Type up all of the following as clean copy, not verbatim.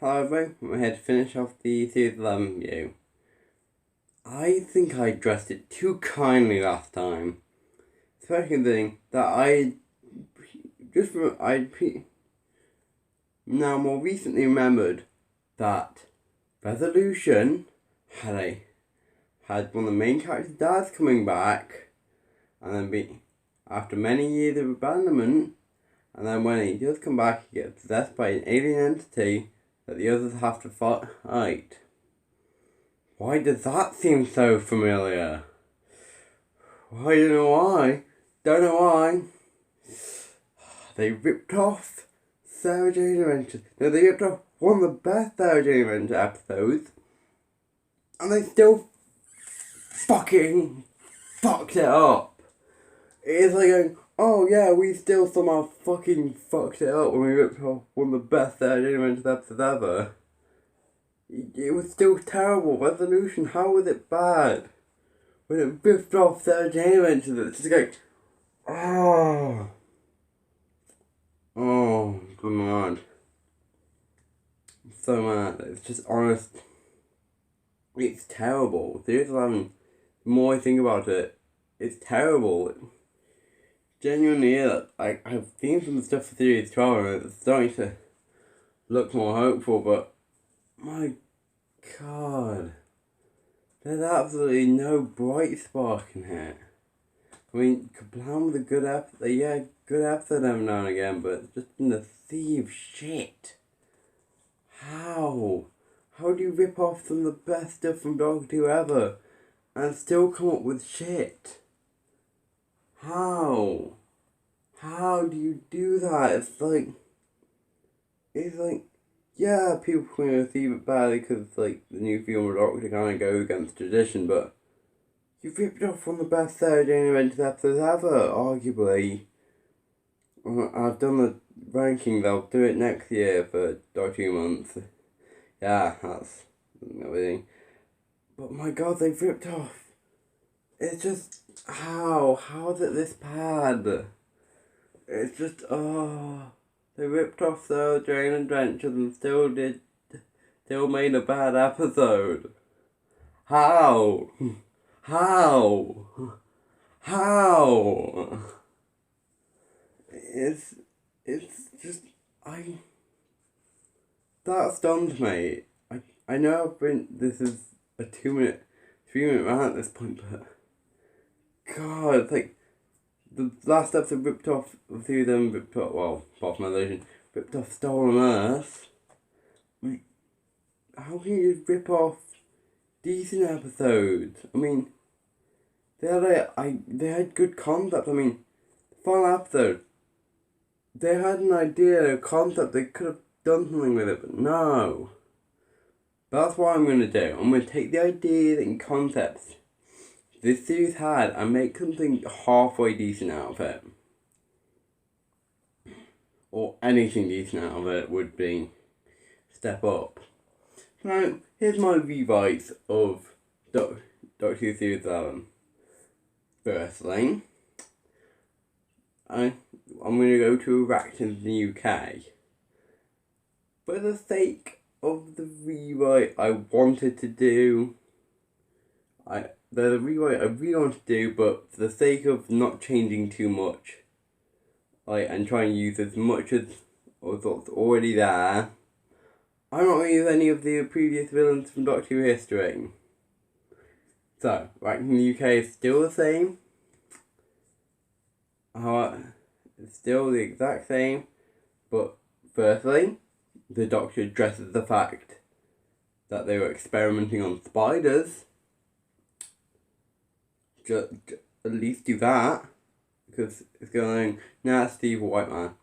However, we had to finish off the Series 11 review. I think I addressed it too kindly last time. Especially the that now more recently remembered that Resolution had one of the main characters' dads coming back, and then after many years of abandonment, and then when he does come back, he gets possessed by an alien entity that the others have to fight. Why does that seem so familiar? I don't know why. Don't know why. They ripped off Sarah Jane Adventures. No, they ripped off one of the best Sarah Jane Adventures episodes, and they still fucking fucked it up. It's like going, oh yeah, we still somehow fucking fucked it up when we ripped off one of the best Sarah Jane Adventures episodes ever. It was still terrible. Resolution, how was it bad? When it ripped off Sarah Jane Adventures, it's just like, oh, so mad. I'm so mad. It's just honest. It's terrible. Series 11, the more I think about it, it's terrible. Genuinely is. I've seen some stuff for Series 12 and it's starting to look more hopeful, but my god. There's absolutely no bright spark in here. I mean, Kablam was a good episode, good episode every now and again, but it's just in the sea of shit. How? How do you rip off some of the best stuff from Doctor Who ever and still come up with shit? How? How do you do that? It's like, yeah, people are going to receive it badly because the new film of Doctor kind of goes against tradition, but you ripped off one of the best Sarah Jane Adventures episodes ever, arguably. I've done the ranking, they'll do it next year for Doctor Who month. Yeah, that's everything. But my god, they've ripped off. It's just, how is it this bad? It's just, they ripped off Sarah Jane Adventures and still made a bad episode. How? How? It's just, that stunned me. I know this is a 3 minute rant at this point, but god, it's like, the last episode ripped off, a few of them ripped off, well, apart from Illusion, ripped off Stolen Earth. Like, how can you just rip off decent episodes? I mean, they had good concept. I mean, the final episode, they had an idea, a concept, they could have done something with it, but no. That's what I'm going to do. I'm going to take the ideas and concepts this series had and make something halfway decent out of it. Or anything decent out of it would be step up. Now, here's my rewrites of Doctor Who Series 11. Firstly, I'm going to go to Arachne in the UK. For the sake of the rewrite I wanted to do, there's a rewrite I really want to do, but for the sake of not changing too much, and trying to use as much as what's already there, I'm not going to use any of the previous villains from Doctor Who history. So, Arachne in the UK is still the same. It's still the exact same, but firstly, the Doctor addresses the fact that they were experimenting on spiders. Just at least do that, because it's going, nah, it's the evil white man.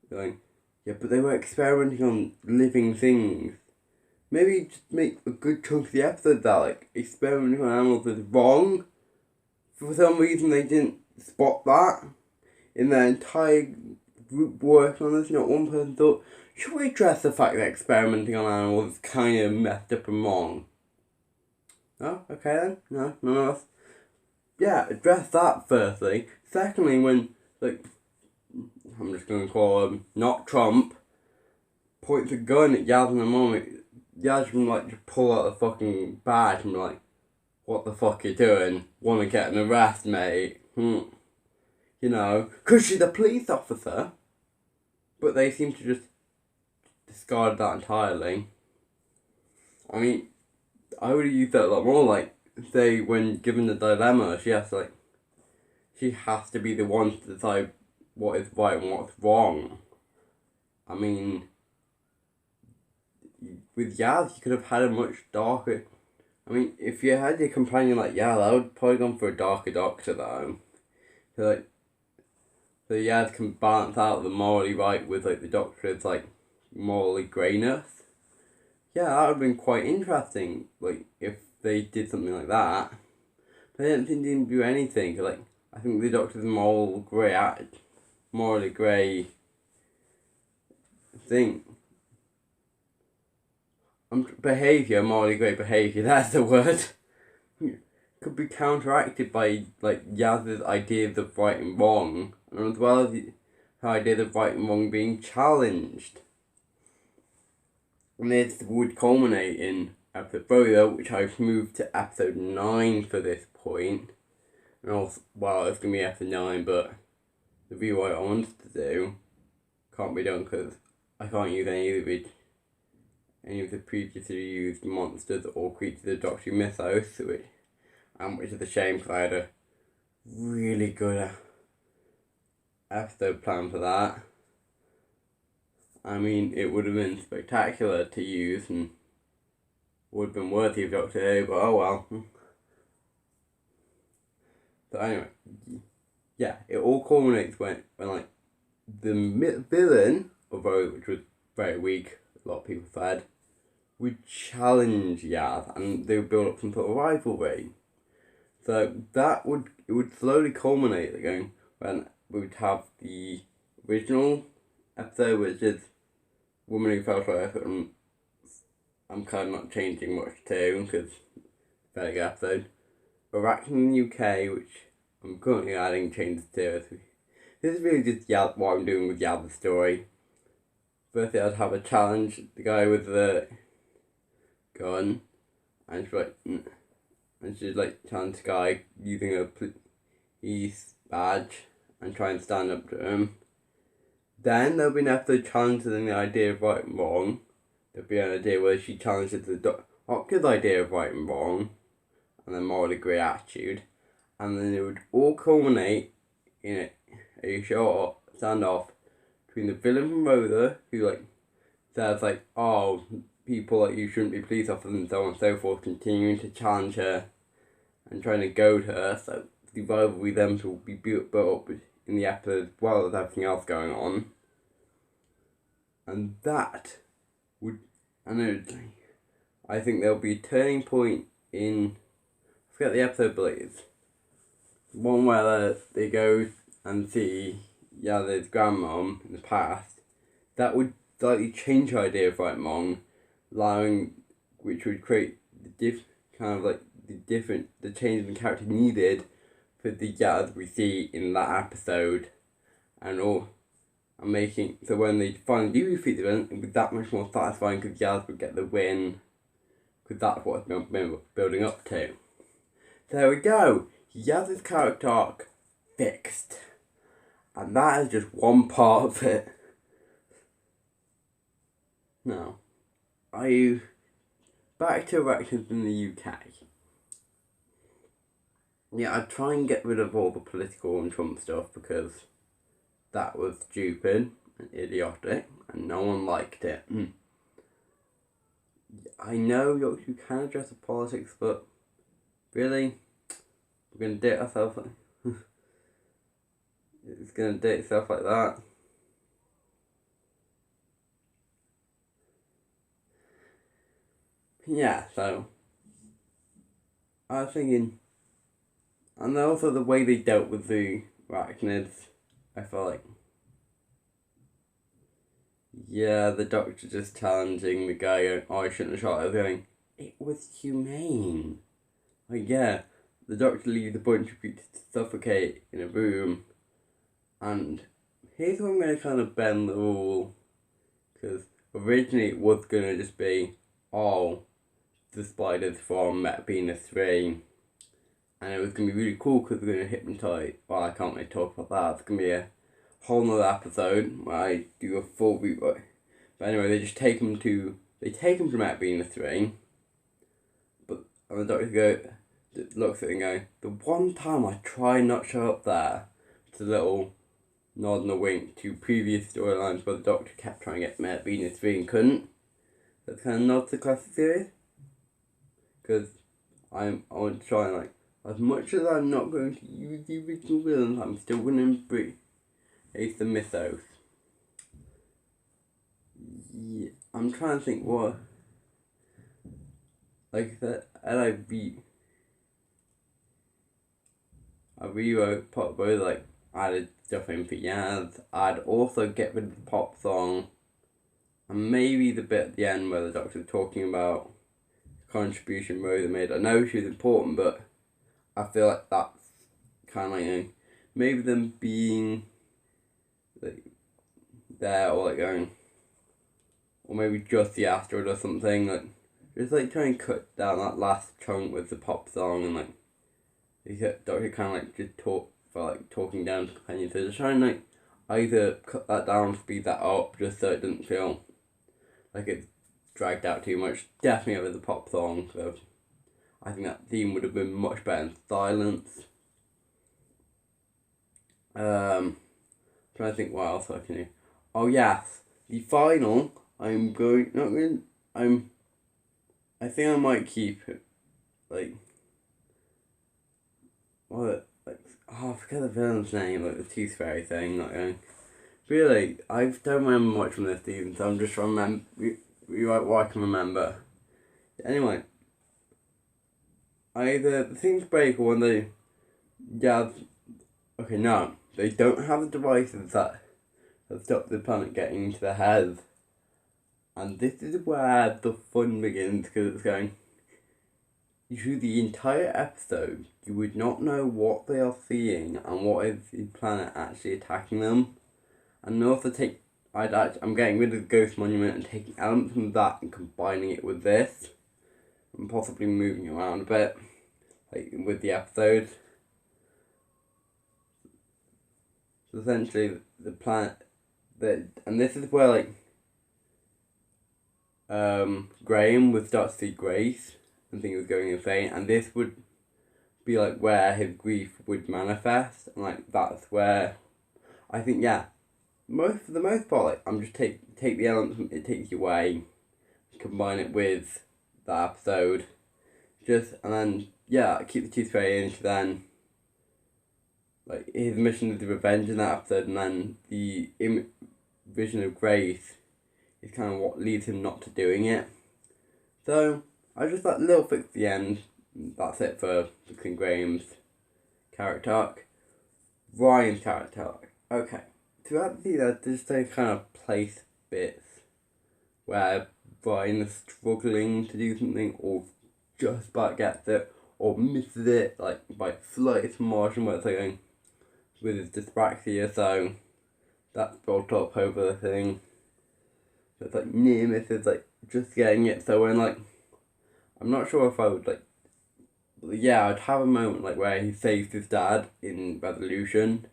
Going, yeah, but they were experimenting on living things. Maybe just make a good chunk of the episode that, experimenting on animals is wrong. For some reason they didn't spot that in their entire group working on this. Not one person thought, should we address the fact that experimenting on animals is kind of messed up and wrong? Oh, okay then. No, none of us. Yeah, address that firstly. Secondly, when, I'm just going to call him, not Trump, points a gun at Yaz in the moment. Yaz can like just pull out the fucking badge and be like, what the fuck you doing? Wanna get an arrest, mate? You know, because she's a police officer. But they seem to just discard that entirely. I mean, I would have used that a lot more, like, say, when given the dilemma, she has to be the one to decide what is right and what's wrong. I mean, with Yaz, you could have had a much darker... I mean, if you had your companion like Yaz, I would probably gone for a darker doctor, though. So Yaz can balance out the morally right with, like, the doctor's, like, morally greyness. Yeah, that would have been quite interesting, like, if they did something like that. But I didn't think they didn't do anything, like, I think the doctor's morally grey thing. Morally grey behaviour, that's the word. Could be counteracted by, like, Yaz's ideas of right and wrong, and as well as her ideas of right and wrong being challenged. And this would culminate in episode 4, which I've moved to episode 9 for this point. And also, well, it's going to be episode 9, but the rewrite I wanted to do can't be done because I can't use any of the previously used monsters or creatures of Doctor Who mythos, which is a shame because I had a really good episode plan for that. I mean, it would have been spectacular to use and would have been worthy of Doctor Who, but oh well. So anyway, yeah, it all culminates when like, the villain, although which was very weak, a lot of people said, would challenge Yaz and they would build up some sort of rivalry. So it would slowly culminate again when we would have the original episode, which is Woman Who Fell for Earth, and I'm kind of not changing much too because it's a very good episode. Arachne in the UK, which I'm currently adding changes to. This is really just what I'm doing with Yaz's story. Firstly, I'd have a challenge the guy with the gun, and she'd challenge the guy using a police badge and try and stand up to him. Then there'll be an episode challenging the idea of right and wrong. There'll be an idea where she challenges the Doctor's idea of right and wrong, and then morally grey attitude, and then it would all culminate in a short standoff between the villain from Rother, who says oh, people like you shouldn't be police officers and so on and so forth, continuing to challenge her and trying to goad her. So the rivalry then will be built up in the episode as well as everything else going on. And that would, I think there'll be a turning point in, I forget the episode, but it's one where they go and see Yaz's grandmom in the past. That would slightly change her idea of right and wrong, which would create the change in character needed for the Yaz we see in that episode, so when they finally do defeat the villain, it would be that much more satisfying because Yaz would get the win, because that's what it's been building up to. There we go, Yaz's character arc fixed, and that is just one part of it. Now, are you back to elections in the UK? Yeah, I'd try and get rid of all the political and Trump stuff because that was stupid and idiotic and no one liked it. I know you can address the politics, but really? We're going to date ourselves it's going to date itself like that? Yeah, so I was thinking, and also the way they dealt with the arachnids, I felt the Doctor just challenging the guy going, oh, I shouldn't have shot her, going, it was humane. The Doctor leaves a bunch of people to suffocate in a room, and here's where I'm going to kind of bend the rule, because originally it was gonna just be all the spiders from Metabina 3, and it was gonna be really cool because they're gonna hypnotize. Well, I can't really talk about that. It's gonna be a whole nother episode where I do a full rewatch. But anyway, they take him from Metabina 3, and the doctor looks at it and goes, the one time I try not show up there, it's a little nod and a wink to previous storylines where the doctor kept trying to get Metabina 3 and couldn't. That's kind of nod to the classic series. Because I want to try and, like, as much as I'm not going to use the original villains, I'm still going to embrace the mythos. Yeah, I'm trying to think what, like I said, I rewrote Pop Boy, like, added stuff in for Yaz. I'd also get rid of the pop song, and maybe the bit at the end where the doctor's talking about the contribution Rosa made. I know she was important, but I feel like that's kind of like, maybe them being like there, or like going, or maybe just the asteroid or something, like just like trying to cut down that last chunk with the pop song, and like the doctor kind of like just talking down to companions. So just trying to like either cut that down, speed that up, just so it doesn't feel like it's dragged out too much. Definitely over the pop song, so I think that theme would have been much better in silence. Trying to think what else I can do. Oh yes, the final. I think I might keep it. Like, what? Like, I forget the villain's name. Like the Tooth Fairy thing. Like, really, I don't remember much from this season, so I'm just trying to rewrite what I can remember. Anyway, either the things break or when they, okay, no, they don't have the devices that stop the planet getting into their heads. And this is where the fun begins, because it's going, through the entire episode, you would not know what they are seeing and what is the planet actually attacking them. And also I'm getting rid of the Ghost Monument and taking elements from that and combining it with this, and possibly moving around a bit, like with the episode. So essentially, the planet, and this is where like Graham would start to see Grace and think he was going insane, and this would be like where his grief would manifest, and like that's where I think for the most part, like I'm just take the elements it takes you away, combine it with that episode, and then keep the Tooth Fairy in, then like his mission is the revenge in that episode, and then the vision of Grace is kind of what leads him not to doing it. So I just that little fix at the end. That's it for fixing Graham's character arc. Ryan's character arc. Okay. Throughout the season, there's those kind of place bits where Ryan is struggling to do something, or just about gets it, or misses it, like by slightest margin, where it's like going with his dyspraxia, so that's built up over the thing. So it's like near misses, like just getting it. So when like, I'm not sure if I would like, I'd have a moment like where he saves his dad in Resolution,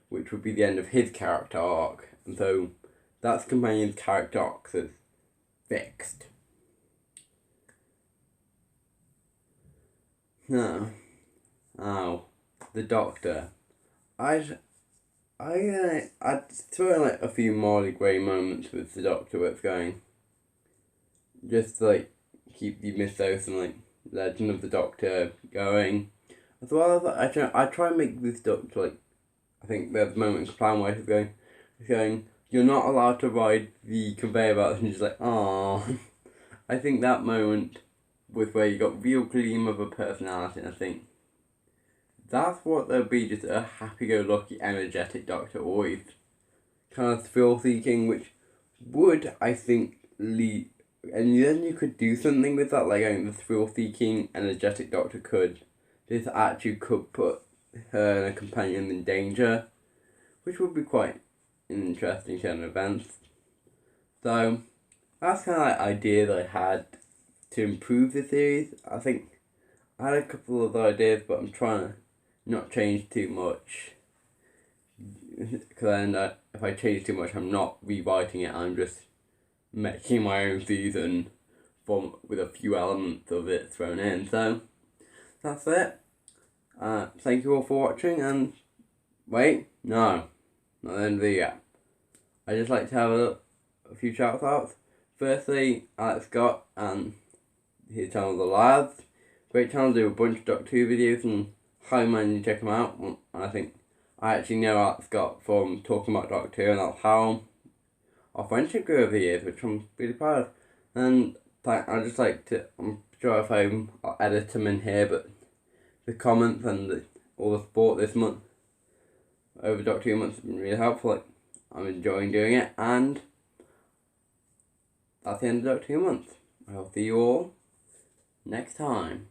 which would be the end of his character arc, and so that's Companion's character arc that's fixed. No. Oh, the Doctor. I'd throw in like a few Marley Gray moments with the Doctor where it's going, just like keep the mythos and like legend of the Doctor going, as well as I try and make this Doctor like, I think there's a moment in Plan where he's going, you're not allowed to ride the conveyor belt, and she's like, aww. I think that moment was where you got real gleam of a personality, and I think that's what there'll be, just a happy-go-lucky, energetic Doctor, always kind of thrill-seeking, which would, I think, lead, and then you could do something with that, like the thrill-seeking, energetic Doctor this actually could put her and her companion in danger, which would be quite an interesting turn of events. So, that's kind of like idea that I had to improve the series. I think I had a couple of other ideas, but I'm trying to not change too much. Because then if I change too much, I'm not rewriting it. I'm just making my own season with a few elements of it thrown in. So that's it. Thank you all for watching, and wait, no, not the end of the year. I just like to have a few shout outs. Firstly, Alex Scott and his channel The Lads. Great channel, do a bunch of Doctor Who videos, and highly recommend you check them out. I think I actually know Alex Scott from talking about Doctor Who, and that's how our friendship grew over the years, which I'm really proud of. And I just like to, I'm sure if I'll edit them in here, but the comments and all the support this month over Doctor Who month has been really helpful. Like, I'm enjoying doing it, and that's the end of Doctor Who month. I'll see you all next time.